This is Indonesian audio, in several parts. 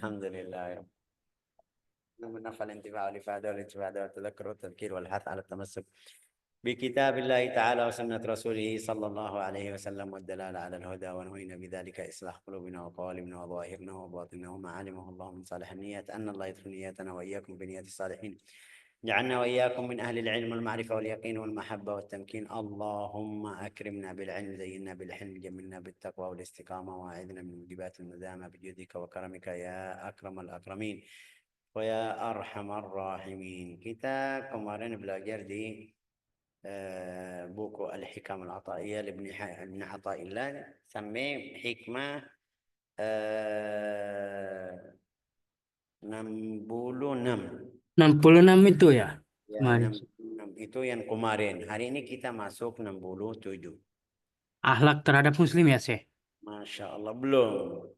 الحمد لله. نفع الانتفاع والإفادة والاستفادة والتذكر والتذكير والحث على التمسك بكتاب الله تعالى وسنة رسوله صلى الله عليه وسلم والدلالة على الهدى، ونهينا بذلك إصلاح قلوبنا وقوالبنا وظاهرنا وباطننا وما علمه الله من صالح النيات، أن الله يدخل نياتنا وإياكم بنيات الصالحين، جعلنا وإياكم من أهل العلم والمعرفة واليقين والمحبة والتمكين. اللهم أكرمنا بالعلم، زينا بالحلم، جملنا بالتقوى والاستقامة، وأعذنا من موجبات الندامة بجودك وكرمك يا أكرم الأكرمين ويا أرحم الراحمين. Kita kemarin belajar di buku Al-Hikam Al-Ata'iyah Ibn Ata'illah sampai hikmah 66. 66 itu ya. Ya, Kemarin. 66 itu yang kemarin. Hari ini kita masuk 67. Akhlak terhadap muslim ya, Syekh? Masya Allah, belum.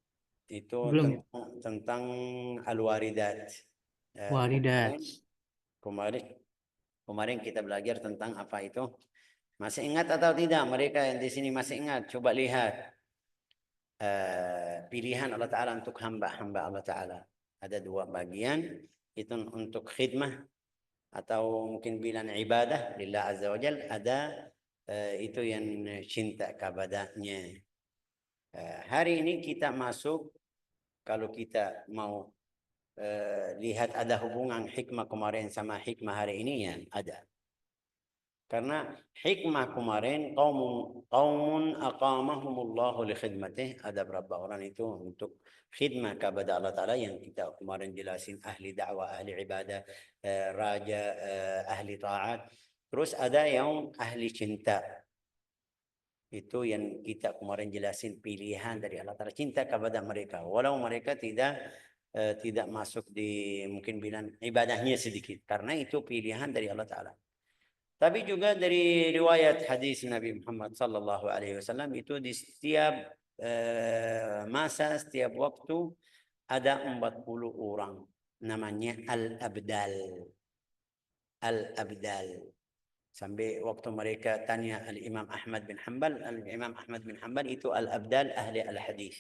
Itu Belum. tentang Al-Waridat. Waridat. Kemarin kita belajar tentang apa itu. Masih ingat atau tidak? Mereka yang di sini masih ingat? Coba lihat pilihan Allah Ta'ala untuk hamba-hamba Allah Ta'ala. Ada dua bagian. Itu untuk khidmah atau mungkin bilang ibadah lillah azza wa jal. Ada itu yang cinta kepadanya. Hari ini kita masuk, kalau kita mau lihat ada hubungan hikmah kemarin sama hikmah hari ini, ya ada. Karena hikmah kemarin qaumun aqamahumullahu li khidmatih, ada berapa orang itu untuk khidmah kepada Allah Ta'ala yang kita kemarin jelasin, ahli dakwah, ahli ibadah, raja, ahli taat. Terus ada yang ahli cinta. Itu yang kita kemarin jelasin, pilihan dari Allah Ta'ala, cinta kepada mereka. Walau mereka tidak masuk di mungkin bilang ibadahnya sedikit. Karena itu pilihan dari Allah Ta'ala. Tapi juga dari riwayat hadis Nabi Muhammad sallallahu alaihi wasallam itu di setiap masa, setiap waktu ada 40 orang namanya al-abdal. Al-abdal. Sampai waktu mereka tanya Al-Imam Ahmad bin Hanbal, Al-Imam Ahmad bin Hanbal itu al-abdal ahli al-hadis.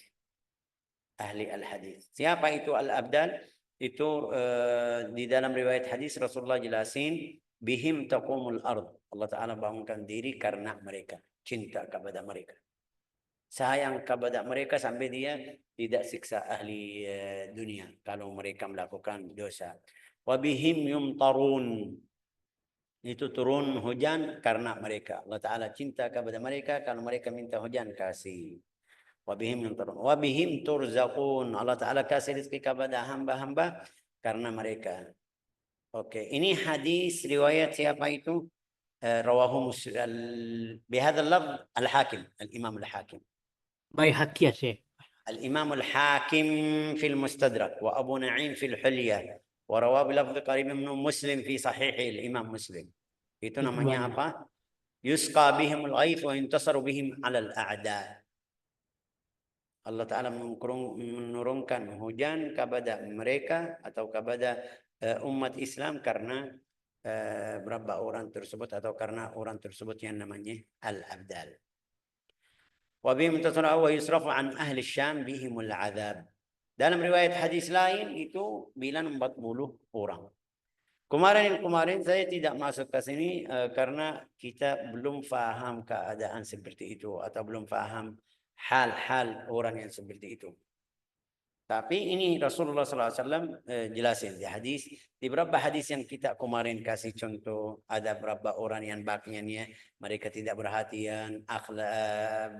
Ahli al-hadis. Siapa itu al-abdal? Itu di dalam riwayat hadis Rasulullah jelasin, bihim taqumul ard. Allah Ta'ala bangunkan diri karena mereka. Cinta kepada mereka. Sayang kepada mereka sampai dia tidak siksa ahli dunia kalau mereka melakukan dosa. Wa bihim yumtarun. Itu turun hujan karena mereka. Allah Ta'ala cinta kepada mereka, kalau mereka minta hujan kasih. Wabihim turzaqun. Allah Ta'ala kasih rezeki kepada hamba-hamba karena mereka. Oke, ini hadis riwayat siapa itu? Rawahu bihadzal lafz al-Hakim, al-Imam al-Hakim. Baihaqi ya, Syekh. الإمام الحاكم في المستدرك وأبو نعيم في الحلية ورواه بلفظ قريب من مسلم في صحيح الإمام مسلم. Itu namanya apa? Yusqa bihim al-ghaith wa intasaru bihim 'ala al-a'da. Allah Ta'ala menurunkan hujan kepada mereka atau kepada umat Islam karena berapa orang tersebut atau karena orang tersebut yang namanya al-abdal. Wa bihim tasra'a wa yusrafu an ahli Syam bihimul 'adzab. Dalam riwayat hadis lain itu bilang 40 orang. Kemarin saya tidak masuk ke sini karena kita belum paham keadaan seperti itu atau belum paham hal-hal orang yang seperti itu. Tapi ini Rasulullah SAW jelasin di hadis. Di beberapa hadis yang kita kemarin kasih contoh, ada beberapa orang yang bagiannya mereka tidak perhatian, akhlak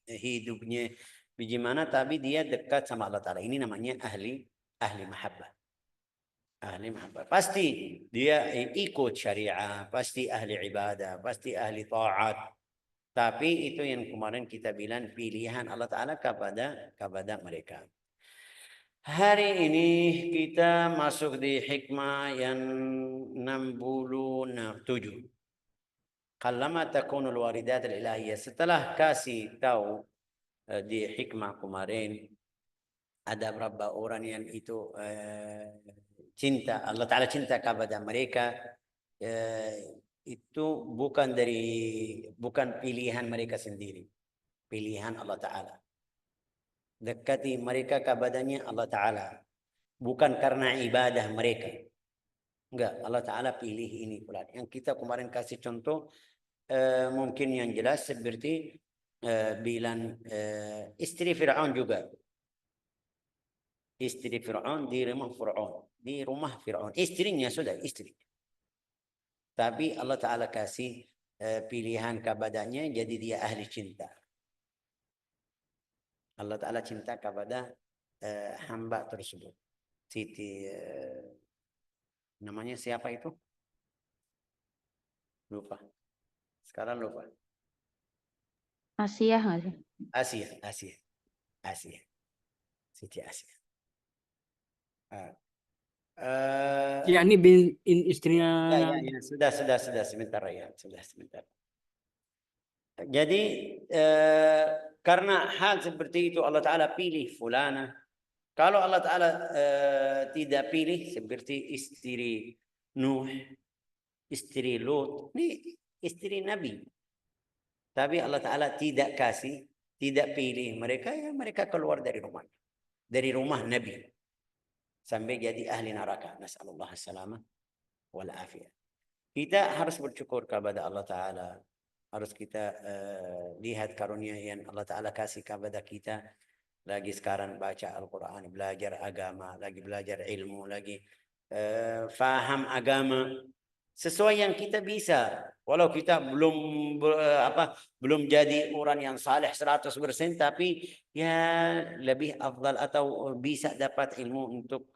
hidupnya bagaimana, tapi dia dekat sama Allah Ta'ala. Ini namanya ahli mahabbah. Ahli mahabbah. Pasti dia ikut syariah, pasti ahli ibadah, pasti ahli ta'at. Tapi itu yang kemarin kita bilang pilihan Allah Ta'ala kepada mereka. Hari ini kita masuk di hikmah yang 67. Qallama takunul waridat al-ilahiyah. Setelah kasih tahu di hikmah kemarin ada berapa orang yang itu cinta, Allah Ta'ala cinta kepada mereka, itu bukan pilihan mereka sendiri, pilihan Allah Ta'ala. dekati mereka kepadanya Allah Ta'ala. Bukan karena ibadah mereka. Enggak, Allah Ta'ala pilih ini pula. Yang kita kemarin kasih contoh, mungkin yang jelas seperti bilang istri Fir'aun juga. Istri Fir'aun di rumah Fir'aun. Di rumah Fir'aun. Istrinya sudah istri. Tapi Allah Ta'ala kasih pilihan kepadanya jadi dia ahli cinta. Allah Ta'ala cinta kepada hamba tersebut. Siti namanya siapa itu? Lupa. Sekarang lupa. Asia nggak sih? Asia. Siti Asia. Ya, ini istrinya. Ya. Sudah sebentar ya. Sudah sebentar. Jadi karena hal seperti itu Allah Ta'ala pilih fulana. Kalau Allah Ta'ala tidak pilih seperti istri Nuh, istri Lut, ini istri Nabi. Tapi Allah Ta'ala tidak kasih, tidak pilih mereka, ya mereka keluar dari rumah. Dari rumah Nabi. Sampai jadi ahli neraka. Nas'alullah as-salamah wal afiyah. Kita harus bersyukur kepada Allah Ta'ala. Harus kita lihat karunia yang Allah Ta'ala kasih kepada kita. Lagi sekarang baca Al-Quran, belajar agama, lagi belajar ilmu, lagi faham agama. Sesuai yang kita bisa. Walau kita belum jadi orang yang saleh 100%, tapi ya lebih afdal atau bisa dapat ilmu untuk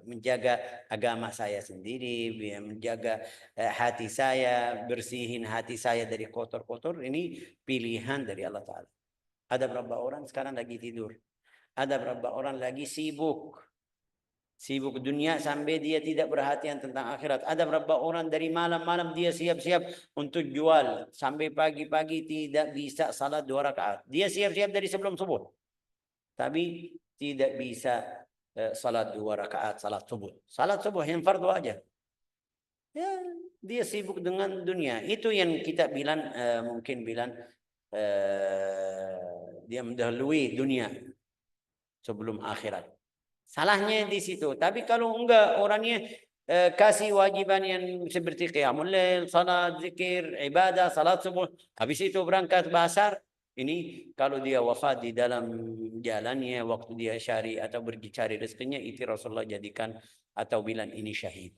menjaga agama saya sendiri, menjaga hati saya, bersihin hati saya dari kotor-kotor. Ini pilihan dari Allah Ta'ala. Ada berapa orang sekarang lagi tidur? Ada berapa orang lagi sibuk? Sibuk dunia sampai dia tidak perhatian tentang akhirat. Ada berapa orang dari malam-malam dia siap-siap untuk jual. Sampai pagi-pagi tidak bisa salat 2 rakaat. Dia siap-siap dari sebelum subuh. Tapi tidak bisa salat 2 rakaat salat subuh. Salat subuh yang fardu aja. Ya, dia sibuk dengan dunia. Itu yang kita bilang, mungkin bilang dia mendahului dunia sebelum akhirat. Salahnya di situ. Tapi kalau enggak, orangnya kasih wajiban yang seperti qiyamul lail, salat, zikir, ibadah, salat subuh. Habis itu berangkat basar. Ini kalau dia wafat di dalam jalannya, waktu dia syari atau pergi cari rezekinya, itu Rasulullah jadikan atau bilang ini syahid.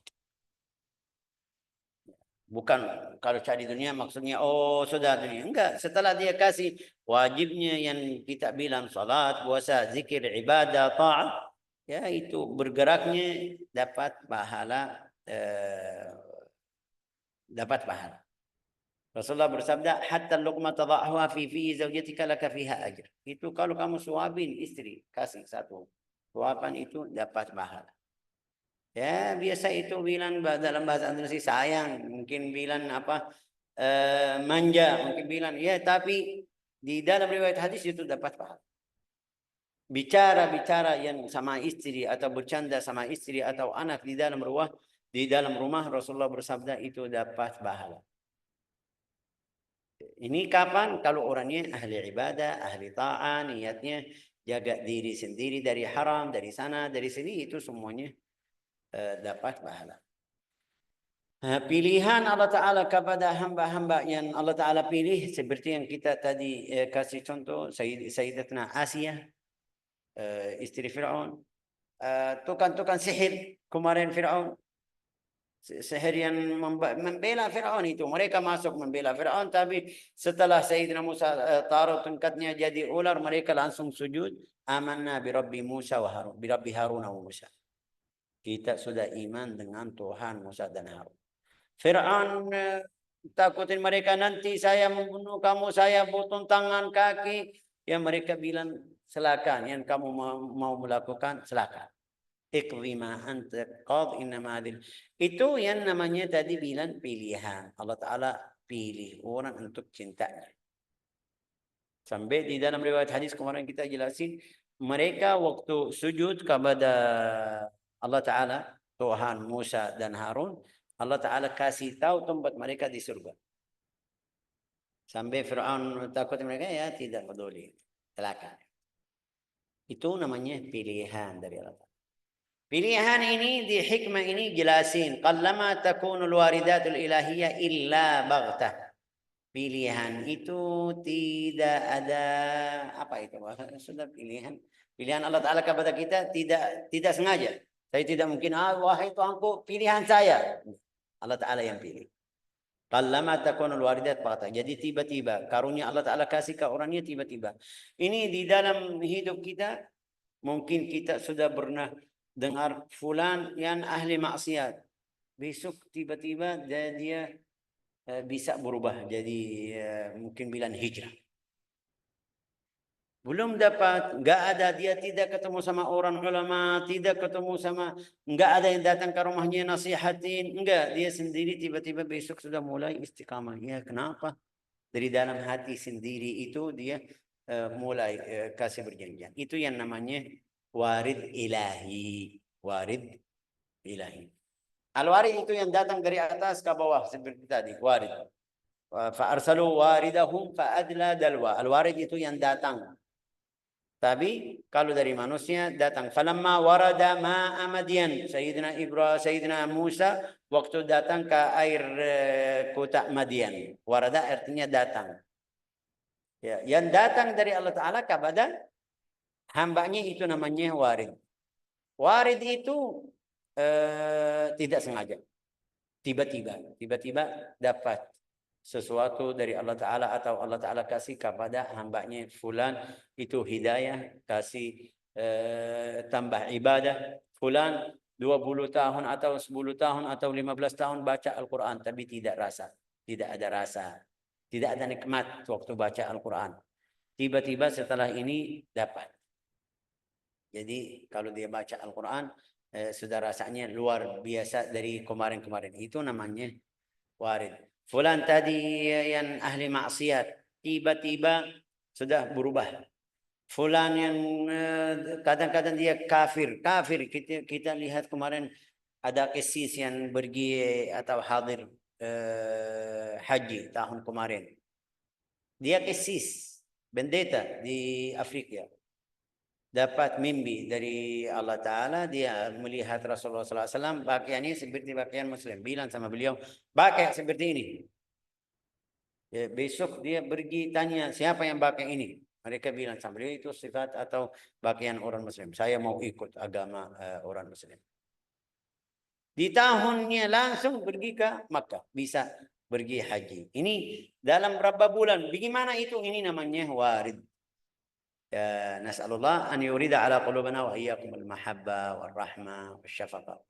Bukan kalau cari dunia maksudnya sudah dunia. Enggak, setelah dia kasih wajibnya yang kita bilang salat, puasa, zikir, ibadah, ta'at, ya itu bergeraknya dapat pahala. Rasulullah bersabda, hatta luqma tada'huha fi zawjatika laka fiha ajr. Itu kalau kamu suapin istri, kasih satu suapan itu dapat pahala. Ya biasa itu bilang dalam bahasa Indonesia sayang, mungkin bilang manja, mungkin bilang ya, tapi di dalam riwayat hadis itu dapat pahala. Bicara yang sama istri atau bercanda sama istri atau anak di dalam rumah Rasulullah bersabda itu dapat pahala. Ini kapan? Kalau orangnya ahli ibadah, ahli ta'ah, niatnya jaga diri sendiri dari haram, dari sana, dari sini, itu semuanya dapat pahala. Pilihan Allah Ta'ala kepada hamba-hamba yang Allah Ta'ala pilih, seperti yang kita tadi kasih contoh, Sayyidatuna Asia, istri Fir'aun, tukang sihir kemarin Fir'aun, sihir yang membela Fir'aun itu. Mereka masuk membela Fir'aun, tapi setelah Sayyidina Musa taruh tongkatnya jadi ular, mereka langsung sujud. Amanna bi Rabbi Musa wa Harun, bi Rabbi Harun wa Musa. Kita sudah iman dengan Tuhan Musa dan Harun. Fir'aun takutin mereka, nanti saya membunuh kamu, saya potong tangan kaki. Ya mereka bilang, silakan, yang kamu mau melakukan silakan. Iqdi ma anta qad innama adil. Itu yang namanya tadi bilang pilihan. Allah Ta'ala pilih orang untuk cintanya. Sampai di dalam riwayat hadis kemarin kita jelasin, mereka waktu sujud kepada Allah Ta'ala, Tuhan Musa dan Harun, Allah Ta'ala kasih tahu tempat mereka di surga. Sampai Fir'aun takut mereka, ya tidak peduli. Silakan. Itu namanya pilihan dari Allah. Pilihan ini di hikmah ini jelasin. Qallama takunul waridatul ilahiyah illa baghtah. Pilihan itu tidak ada apa itu? Sudah pilihan. Pilihan Allah Ta'ala kepada kita tidak sengaja. Saya tidak mungkin, wahai Tuhanku, pilihan saya. Allah Ta'ala yang pilih. Qallama takunul waridat baghtah. Jadi tiba-tiba karunia Allah Ta'ala kasih ke orangnya tiba-tiba. Ini di dalam hidup kita, mungkin kita sudah pernah dengar fulan yang ahli maksiat. Besok tiba-tiba dia bisa berubah jadi mungkin bilang hijrah. Belum dapat, nggak ada, dia tidak ketemu sama orang ulama, tidak ketemu sama, nggak ada yang datang ke rumahnya nasihatin, enggak, dia sendiri tiba-tiba besok sudah mulai istiqamah. Ya kenapa? Dari dalam hati sendiri itu dia mulai kasih berjanjian. Itu yang namanya warid ilahi. Warid ilahi. Al-warid itu yang datang dari atas ke bawah seperti tadi, warid. Fa'arsalu waridahum fa'adla dalwa. Al-warid itu yang datang. Tapi kalau dari manusia datang. Falamma warada ma'a Madyan. Sayyidina Musa waktu datang ke air kota Madyan. Warada artinya datang. Ya, yang datang dari Allah Ta'ala kepada hambanya itu namanya warid. Warid itu tidak sengaja. Tiba-tiba dapat sesuatu dari Allah Ta'ala atau Allah Ta'ala kasih kepada hambanya fulan itu hidayah, kasih tambah ibadah. Fulan 20 tahun atau 10 tahun atau 15 tahun baca Al-Quran tapi tidak ada rasa, tidak ada nikmat waktu baca Al-Quran. Tiba-tiba setelah ini dapat. Jadi kalau dia baca Al-Quran sudah rasanya luar biasa dari kemarin-kemarin. Itu namanya warid. Fulan tadi yang ahli maksiat tiba-tiba sudah berubah. Fulan yang kadang-kadang dia kafir. Kita lihat kemarin ada kesis yang pergi atau hadir haji tahun kemarin. Dia kesis pendeta di Afrika. Dapat mimpi dari Allah Ta'ala, dia melihat Rasulullah SAW pakaiannya seperti pakaian Muslim. Bilang sama beliau, pakai seperti ini. Ya, besok dia pergi tanya, siapa yang pakai ini? Mereka bilang sama beliau, itu sifat atau pakaian orang Muslim. Saya mau ikut agama orang Muslim. Di tahunnya langsung pergi ke Makkah, bisa pergi haji. Ini dalam berapa bulan? Bagaimana itu? Ini namanya warid. نسأل الله أن يريد على قلوبنا وإياكم المحبة والرحمة والشفقة.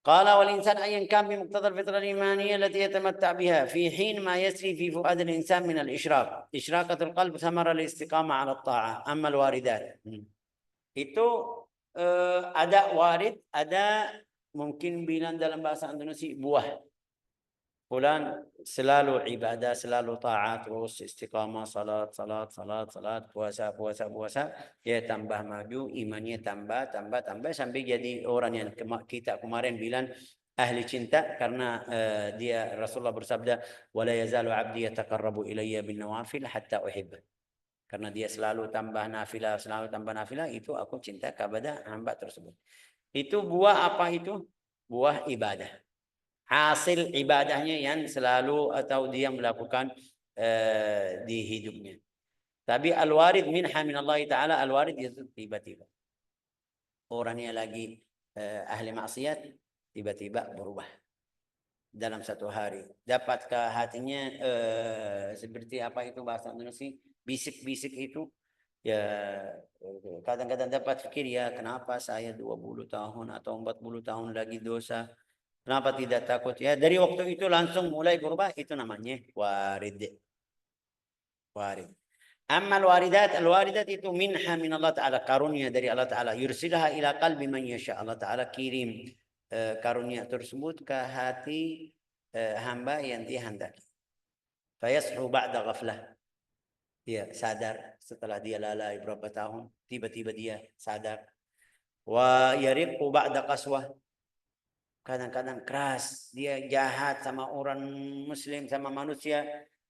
قال والإنسان أيا كان بمقتضى الفطرة الإيمانية التي يتمتع بها في حين ما يسري في فؤاد الإنسان من الإشراق. إشراقة القلب ثمرة الاستقامة على الطاعة. أما الواردات itu ada warid, ada mungkin bilang dalam bahasa Indonesia buah. Fulan selalu ibadah, selalu taat, terus istiqamah, salat, puasa, ya tambah maju, imannya tambah sampai jadi orang yang kita kemarin bilang ahli cinta karena dia Rasulullah bersabda, "Wala yazalu 'abdi yataqarrabu ilayya bin nawafil hatta uhibba." Karena dia selalu tambah nafilah, itu aku cinta kepada hamba tersebut. Itu buah apa itu? Buah ibadah. Hasil ibadahnya yang selalu atau dia melakukan di hidupnya. Tapi al-warid minha min Allah Ta'ala, al-warid itu tiba-tiba. Orangnya lagi ahli maksiat, tiba-tiba berubah. Dalam satu hari. Dapat ke hatinya seperti apa itu bahasa Indonesia? Bisik-bisik itu. Ya kadang-kadang dapat pikir, ya kenapa saya 20 tahun atau 40 tahun lagi dosa. Kenapa tidak takut? Ya dari waktu itu langsung mulai berubah. Itu namanya warid. Warid. Amma al-waridat itu minha min Allah Ta'ala. Karunia dari Allah Ta'ala. Yursilaha ila qalbi man yasha. Allah Ta'ala kirim karunia tersebut ke hati hamba yang dia hendaki. Fayashu ba'da ghaflah. Dia sadar setelah dia lalai berapa tahun. Tiba-tiba dia sadar. Wa yariqu ba'da qaswah. Kadang-kadang keras, dia jahat sama orang Muslim, sama manusia,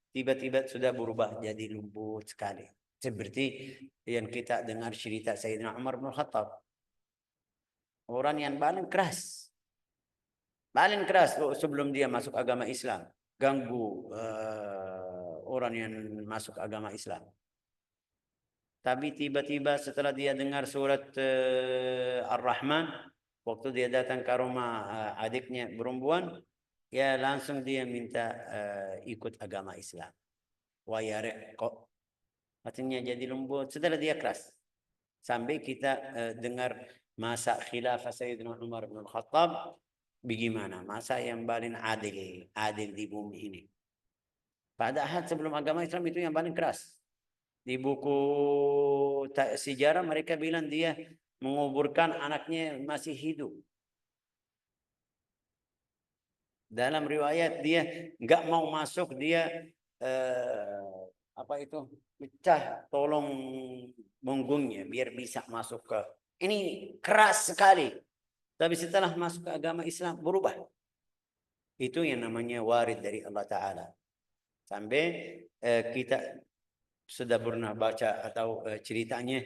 tiba-tiba sudah berubah jadi lembut sekali. Seperti yang kita dengar cerita Sayyidina Umar bin Khattab. Orang yang paling keras sebelum dia masuk agama Islam. Ganggu orang yang masuk agama Islam. Tapi tiba-tiba setelah dia dengar surat Ar-Rahman, waktu dia datang ke rumah adiknya perempuan, ya langsung dia minta ikut agama Islam. Wayare kok hatinya jadi lembut setelah dia keras. Sampai kita dengar masa khilafah Sayyidina Umar bin Khattab bagaimana? Masa yang paling adil di bumi ini. Padahal sebelum agama Islam itu yang paling keras. Di buku sejarah mereka bilang dia menguburkan anaknya masih hidup. Dalam riwayat dia nggak mau masuk, dia pecah tolong punggungnya biar bisa masuk ke. Ini keras sekali. Tapi setelah masuk ke agama Islam berubah. Itu yang namanya warid dari Allah Ta'ala. Sampai kita sudah pernah baca atau ceritanya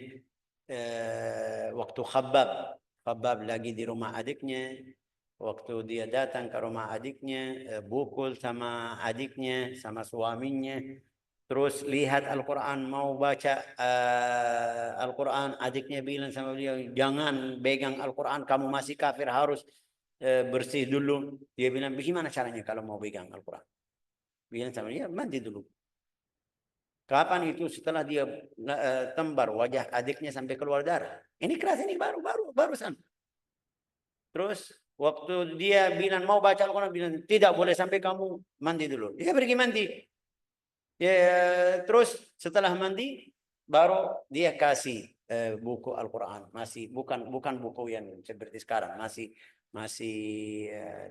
waktu Khabbab lagi di rumah adiknya, waktu dia datang ke rumah adiknya, bukul sama adiknya, sama suaminya, terus lihat Al-Quran, mau baca Al-Quran, adiknya bilang sama beliau, jangan pegang Al-Quran, kamu masih kafir, harus bersih dulu. Dia bilang, bagaimana caranya kalau mau pegang Al-Quran? Bilang sama dia, mandi dulu. Kapan itu? Setelah dia tembar wajah adiknya sampai keluar darah. Ini keras, ini barusan. Terus waktu dia bilang mau baca Al-Quran, bilang tidak boleh sampai kamu mandi dulu. Dia pergi mandi. Terus setelah mandi baru dia kasih buku Al-Quran. Masih bukan buku yang seperti sekarang, masih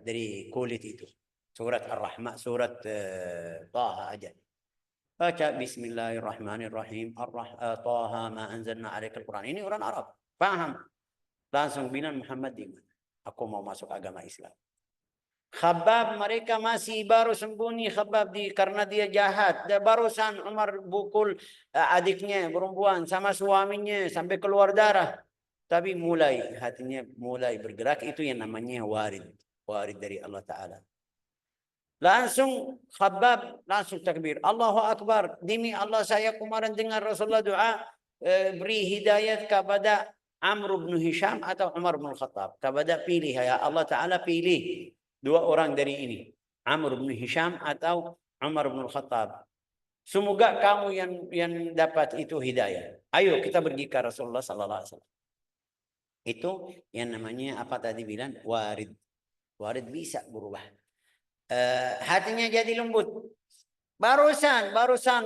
dari kulit itu. Surat Ar-Rahman, surat Taha aja. Baca Bismillahirrahmanirrahim. Taha ma anzalna alaikal Quran. Ini orang Arab, paham. Langsung bilang, Muhammad di mana? Aku mau masuk agama Islam. Khabbab mereka masih baru sembunyi Khabbab karena dia jahat. Dan barusan Umar bukul adiknya perempuan sama suaminya sampai keluar darah. Tapi hatinya mulai bergerak. Itu yang namanya warid dari Allah Ta'ala. Langsung Khabbab langsung takbir, Allahu Akbar, demi Allah saya kemarin dengar Rasulullah doa beri hidayat kepada Amr bin Hisham atau Umar bin Khattab. Kepada pilih ya Allah Ta'ala, pilih dua orang dari ini, Amr bin Hisham atau Umar bin Khattab. Semoga kamu yang dapat itu hidayah. Ayo kita pergi ke Rasulullah sallallahu alaihi wasallam. Itu yang namanya apa tadi bilang warid. Warid bisa berubah. Hatinya jadi lembut. Barusan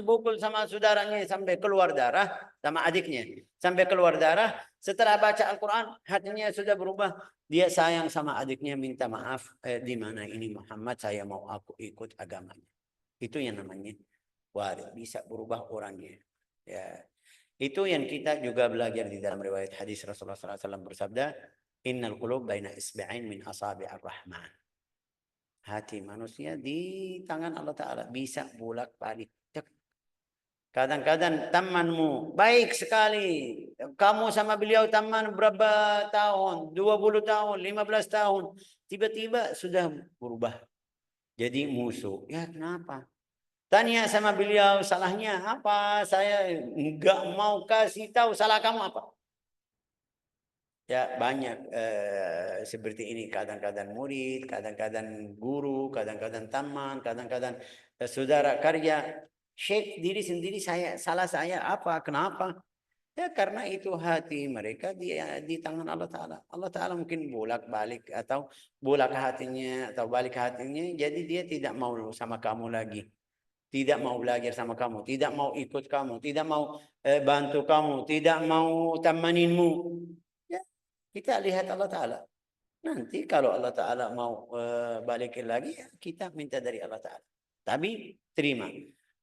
bukul sama saudaranya sampai keluar darah, sama adiknya sampai keluar darah. Setelah baca Al-Quran, hatinya sudah berubah. Dia sayang sama adiknya, minta maaf. Di mana ini Muhammad, saya mau aku ikut agamanya. Itu yang namanya warid, bisa berubah orangnya. Ya, itu yang kita juga belajar di dalam riwayat hadis Rasulullah SAW bersabda, Innal qulub baina isba'in min asabi'ir rahman. Hati manusia di tangan Allah Ta'ala, bisa bolak-balik. Kadang-kadang temanmu baik sekali, kamu sama beliau teman berapa tahun, 20 tahun, 15 tahun, tiba-tiba sudah berubah jadi musuh. Ya kenapa? Tanya sama beliau, salahnya apa? Saya enggak mau kasih tahu salah kamu apa. Ya banyak seperti ini, kadang-kadang murid, kadang-kadang guru, kadang-kadang teman, kadang-kadang saudara karya. Syekh diri sendiri, salah saya apa, kenapa? Ya karena itu hati mereka di tangan Allah Ta'ala. Allah Ta'ala mungkin bolak-balik atau bolak hatinya atau balik hatinya, jadi dia tidak mau sama kamu lagi. Tidak mau belajar sama kamu, tidak mau ikut kamu, tidak mau bantu kamu, tidak mau temaninmu. Kita lihat Allah Ta'ala. Nanti kalau Allah Ta'ala mau balikin lagi, kita minta dari Allah Ta'ala. Tapi terima.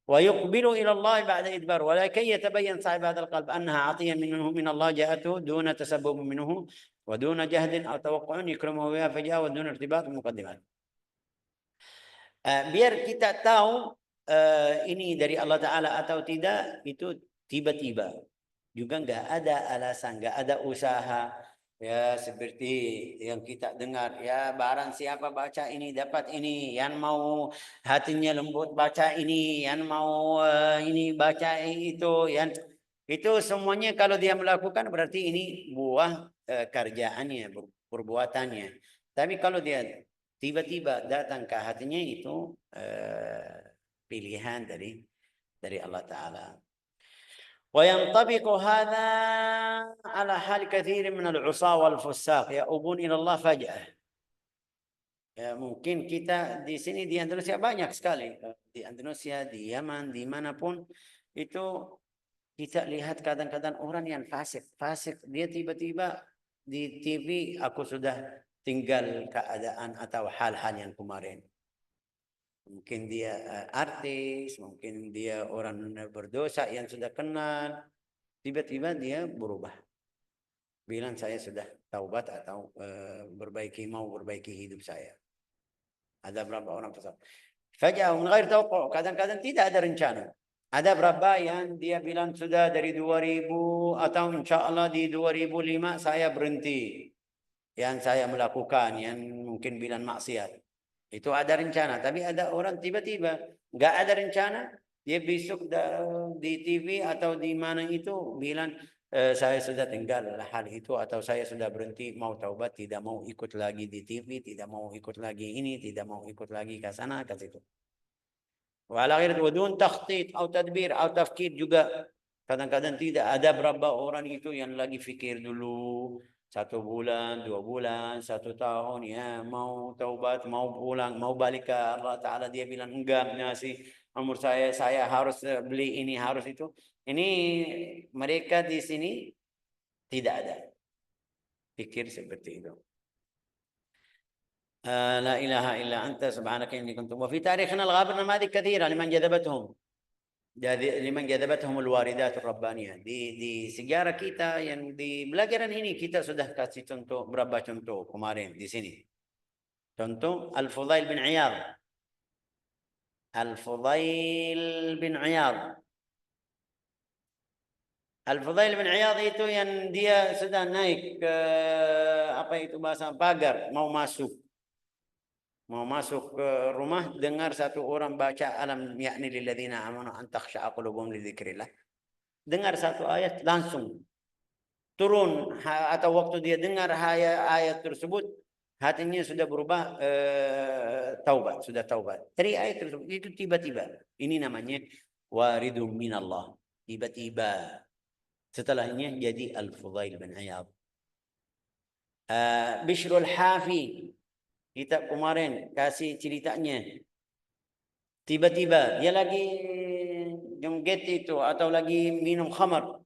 ويقبل إلى الله بعد إدبار ولكي يتبين صاحب هذا القلب أنها عطية منه من الله جاءته دون تسبب منه ودون جهد أو توقع يكرمه بها فجاء ودون ارتباط بمقدمات. Biar kita tahu ini dari Allah Ta'ala atau tidak, itu tiba-tiba. Juga nggak ada alasan, nggak ada usaha. Ya seperti yang kita dengar, ya barang siapa baca ini dapat ini, yang mau hatinya lembut baca ini, yang mau ini baca itu, yang itu semuanya kalau dia melakukan berarti ini buah kerjaannya, perbuatannya. Tapi kalau dia tiba-tiba datang ke hatinya itu pilihan dari Allah Ta'ala. وينطبق هذا على حال كثير من العصاة والفساق يؤوبون إلى الله فجأة. Ya, mungkin kita di sini di Indonesia banyak sekali. Di Indonesia, di Yaman, dimanapun itu kita lihat kadang-kadang orang yang fasik. Dia tiba-tiba di TV, aku sudah tinggal keadaan atau hal-hal yang kemarin. Mungkin dia artis, mungkin dia orang berdosa yang sudah kenal. Tiba-tiba dia berubah. Bilang saya sudah taubat atau mau berbaiki hidup saya. Ada berapa orang pesawat. Faja'ah min ghair tawaqqa'. Kadang-kadang tidak ada rencana. Ada berapa yang dia bilang sudah dari 2000 atau insya Allah di 2005 saya berhenti. Yang saya melakukan, yang mungkin bilang maksiat. Itu ada rencana. Tapi ada orang tiba-tiba nggak ada rencana. Dia besok di TV atau di mana itu bilang saya sudah tinggal hal itu atau saya sudah berhenti mau taubat, tidak mau ikut lagi di TV, tidak mau ikut lagi ini, tidak mau ikut lagi ke sana ke situ. Wala ghair wadun takhtit atau tadbir atau tafkir juga kadang-kadang tidak ada berapa orang itu yang lagi fikir dulu 1 bulan, 2 bulan, 1 tahun ya mau taubat, mau pulang, mau balik ke Allah Ta'ala dia bilang enggak ngasih umur saya harus beli ini harus itu. Ini mereka di sini tidak ada pikir seperti itu. لا إله إلا أنت سبحانك إني كنت وفي تاريخنا الغابر نماذج كثيرة لمن جذبتهم الواردات الربانية. Di sejarah kita yang di pelajaran ini kita sudah kasih contoh berapa contoh kemarin di sini. Contoh Al-Fudail bin Iyad. Al-Fudail bin Iyad. Al-Fudail bin Iyad itu yang dia sudah naik ke apa itu bahasa pagar mau masuk ke rumah dengar satu orang baca alam ya'ni lilladzina amanu an takhsha'a qulubuhum li dzikrillah. Dengar satu ayat langsung turun atau waktu dia dengar ayat tersebut hatinya sudah berubah sudah taubat. Dari ayat tersebut itu tiba-tiba. Ini namanya waridun minallah. Tiba-tiba. Setelahnya jadi Al-Fudail bin Iyad. Bishrul Hafi kita kemarin kasih ceritanya. Tiba-tiba dia lagi joget itu atau lagi minum khamar.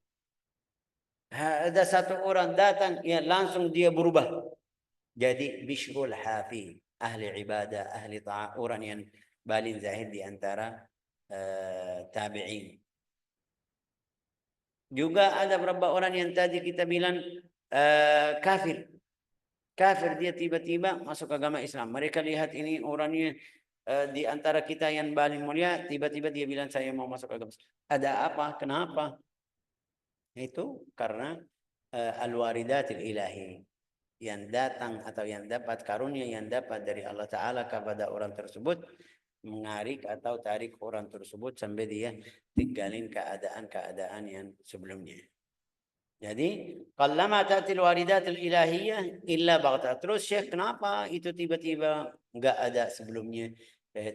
Ada satu orang datang, ya langsung dia berubah. Jadi Bishrul Hafi, ahli ibadah, ahli ta'ah, orang yang paling zahid di antara tabi'in. Juga ada beberapa orang yang tadi kita bilang kafir. Kafir dia tiba-tiba masuk agama Islam. Mereka lihat ini orangnya di antara kita yang paling mulia, tiba-tiba dia bilang saya mau masuk agama Islam. Ada apa? Kenapa? Itu karena al-waridatil ilahi yang datang atau yang dapat karunia yang dapat dari Allah Ta'ala kepada orang tersebut mengarik atau tarik orang tersebut sampai dia tinggalin keadaan-keadaan yang sebelumnya. Jadi, qallama ta'til waridatul ilahiyah illa baghtah. Terus Syekh, kenapa itu tiba-tiba enggak ada sebelumnya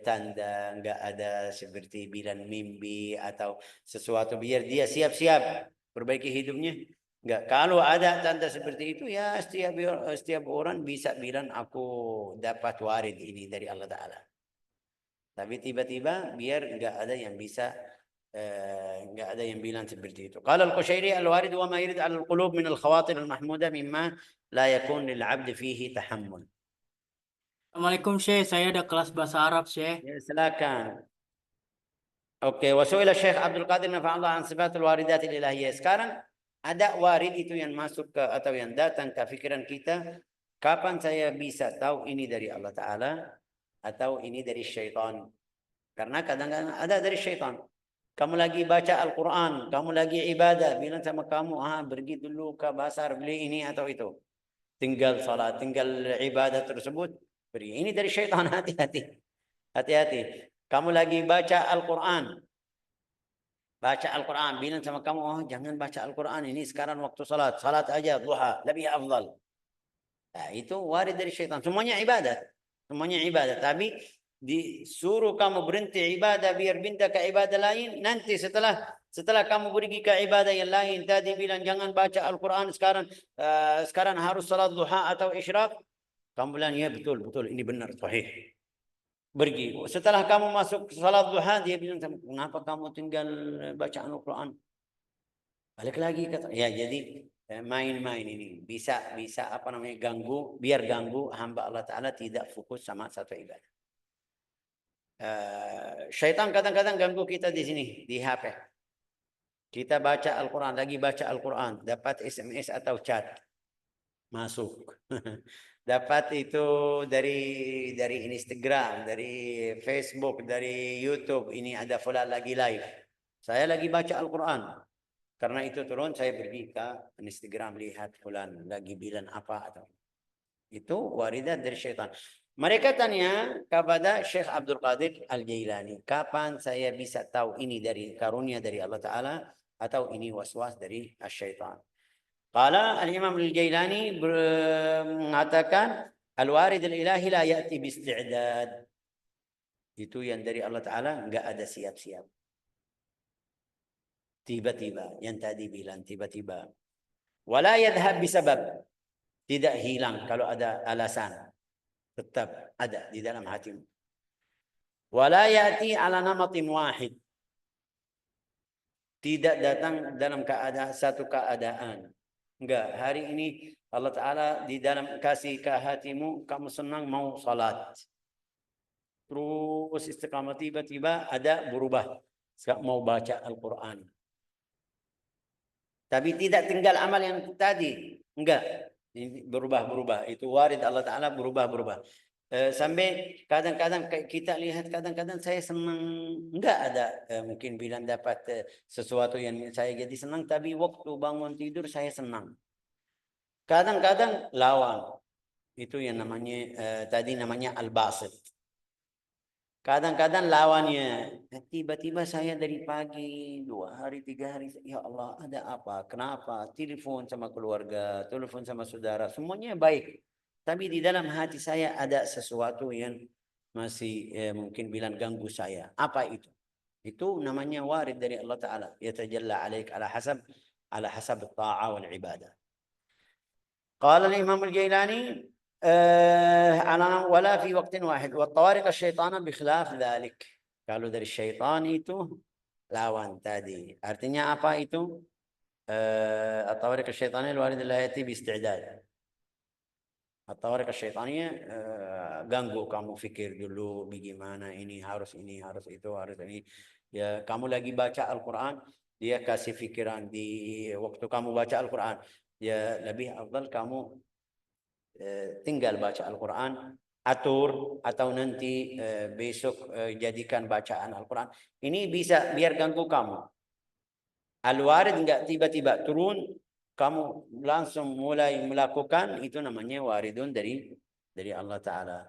tanda, enggak ada seperti bilang mimpi atau sesuatu biar dia siap-siap perbaiki hidupnya? Enggak. Kalau ada tanda seperti itu ya setiap orang bisa bilang aku dapat warid ini dari Allah Ta'ala. Tapi tiba-tiba biar enggak ada yang bisa enggak ada yang bilang seperti itu. Qala al-Qushairi al-warid wa ma yurid ala al-qulub min al-khawatir al-mahmuda mimma la yakun lil 'abd fihi tahammul. Assalamualaikum Syekh, saya ada kelas bahasa Arab Syekh. Ya, silakan. Oke, wa su'ila Syekh Abdul Qadir nafa'allah an sifatul waridat al-ilahiyyah. Sekarang ada warid itu yang masuk ke atau yang datang ke pikiran kita, kapan saya bisa tahu ini dari Allah Ta'ala atau ini dari syaitan? Karena kadang-kadang ada dari syaitan. Kamu lagi baca Al-Quran, kamu lagi ibadah, bilang sama kamu, pergi dulu ke pasar beli ini atau itu. Tinggal salat, tinggal ibadah tersebut, pergi. Ini dari syaitan, hati-hati. Hati-hati. Kamu lagi baca Al-Quran. Baca Al-Quran, bilang sama kamu, jangan baca Al-Quran, ini sekarang waktu salat. Salat aja, duha, lebih afdal. Nah, itu warid dari syaitan. Semuanya ibadah. Semuanya ibadah. Tapi disuruh kamu berhenti ibadah biar pindah ke ibadah lain. Nanti setelah kamu pergi ke ibadah yang lain. Tadi bilang jangan baca Al-Quran sekarang. Sekarang harus salat duha atau isyraq. Kamu bilang ya betul. Ini benar. Sahih. Pergi. Setelah kamu masuk salat duha. Dia bilang kenapa kamu tinggal baca Al-Quran? Balik lagi kata. Ya jadi main-main ini bisa apa namanya ganggu, biar ganggu hamba Allah Ta'ala tidak fokus sama satu ibadah. Syaitan kadang-kadang ganggu kita di sini di HP. Kita baca Al-Quran, lagi baca Al-Quran, dapat SMS atau chat masuk. Dapat itu dari Instagram, dari Facebook, dari YouTube. Ini ada fulan lagi live. Saya lagi baca Al-Quran. Karena itu turun, saya pergi ke Instagram lihat fulan lagi bilang apa atau itu waridat dari syaitan. Mereka tanya kepada Syekh Abdul Qadir Al-Jailani, kapan saya bisa tahu ini dari karunia dari Allah Ta'ala atau ini waswas dari syaitan? Qala Al-Imam Al-Jailani mengatakan al-warid al-ilahi la ya'ti bisti'dad. Itu yang dari Allah Ta'ala enggak ada siap-siap. Tiba-tiba, yang tadi bilang tiba-tiba. Wala yadhhab bisabab. Tidak hilang kalau ada alasan. Tetap ada di dalam hatimu. Wala ya'ti ala namatin wahid. Tidak datang dalam satu keadaan. Enggak, hari ini Allah Ta'ala di dalam kasih ke hatimu, kamu senang mau salat. Terus istiqamah tiba-tiba ada berubah. Mau baca Al-Quran. Tapi tidak tinggal amal yang tadi. Enggak. Berubah-berubah. Itu warid Allah Ta'ala berubah-berubah. Sampai kadang-kadang kita lihat kadang-kadang saya senang. Enggak ada mungkin bilang dapat sesuatu yang saya jadi senang. Tapi waktu bangun tidur saya senang. Kadang-kadang lawan. Itu yang namanya tadi namanya al-basit. Kadang-kadang lawannya, tiba-tiba saya dari pagi, 2 hari, 3 hari, ya Allah ada apa? Kenapa? Telepon sama keluarga, telepon sama saudara, semuanya baik. Tapi di dalam hati saya ada sesuatu yang masih mungkin bilang ganggu saya. Apa itu? Itu namanya warid dari Allah Ta'ala. Yatajalla alaik ala hasab ta'a wal ibadah. Qala al-Imam Al-Jailani ولا في وقت واحد والطوارق الشيطان بخلاف ذلك. Kalau dari syaitan itu lawan tadi. Artinya apa itu? الطوارق الشيطانية الواردة لا يأتي باستعداد. الطوارق الشيطانية ganggu kamu pikir dulu bagaimana ini harus itu harus ini. Ya kamu lagi baca Al-Quran, dia kasih pikiran di waktu kamu baca Al-Quran. Ya lebih afdal kamu tinggal baca Al-Quran, atur atau nanti besok jadikan bacaan Al-Quran. Ini bisa biar ganggu kamu. Al-warid enggak tiba-tiba turun, kamu langsung mulai melakukan, itu namanya waridun dari Allah Ta'ala.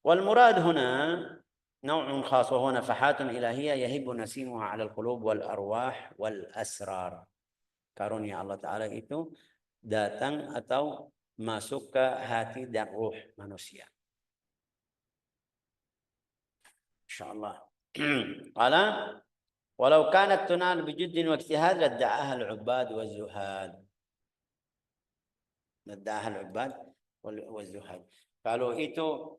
Wal murad huna naw'un khas wa huwa nafahatun ilahiyah yahibu nasimuha 'ala al-qulub wal arwah wal asrar. Karunia Allah Ta'ala itu datang atau masuk ke hati dan ruh manusia. Insyaallah. Qala walau kanat tunal bijuddin wa ijtihad lad'aha al-'ubbad wa az-zuhad. Lad'aha al-'ubbad wa az-zuhad. Kalau itu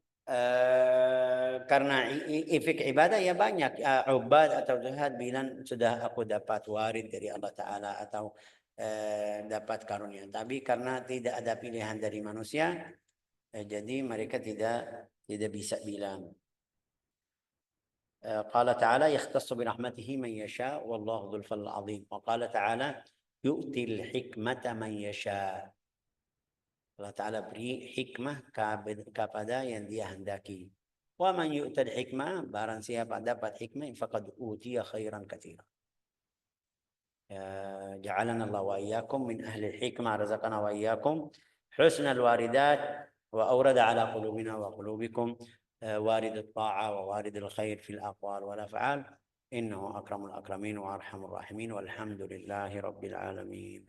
karena efek ibadah ya banyak. Ubad atau zuhad bilang sudah aku dapat warid dari Allah Ta'ala atau dapat karunia. Tapi karena tidak ada pilihan dari manusia, jadi mereka tidak bisa bilang. قال تعالى يختص برحمته من يشاء والله ذو الفضل العظيم. وقال تعالى يؤتي الحكمة من يشاء. Allah Ta'ala beri hikmah kepada yang dia hendaki. Wa man yu'tal hikmah, barang siapa dapat hikmah, faqad utiya khairan katsira. جعلنا الله وإياكم من أهل الحكمة، رزقنا وإياكم حسن الواردات، وأورد على قلوبنا وقلوبكم وارد الطاعة ووارد الخير في الأقوال والأفعال، إنه أكرم الأكرمين وأرحم الراحمين، والحمد لله رب العالمين.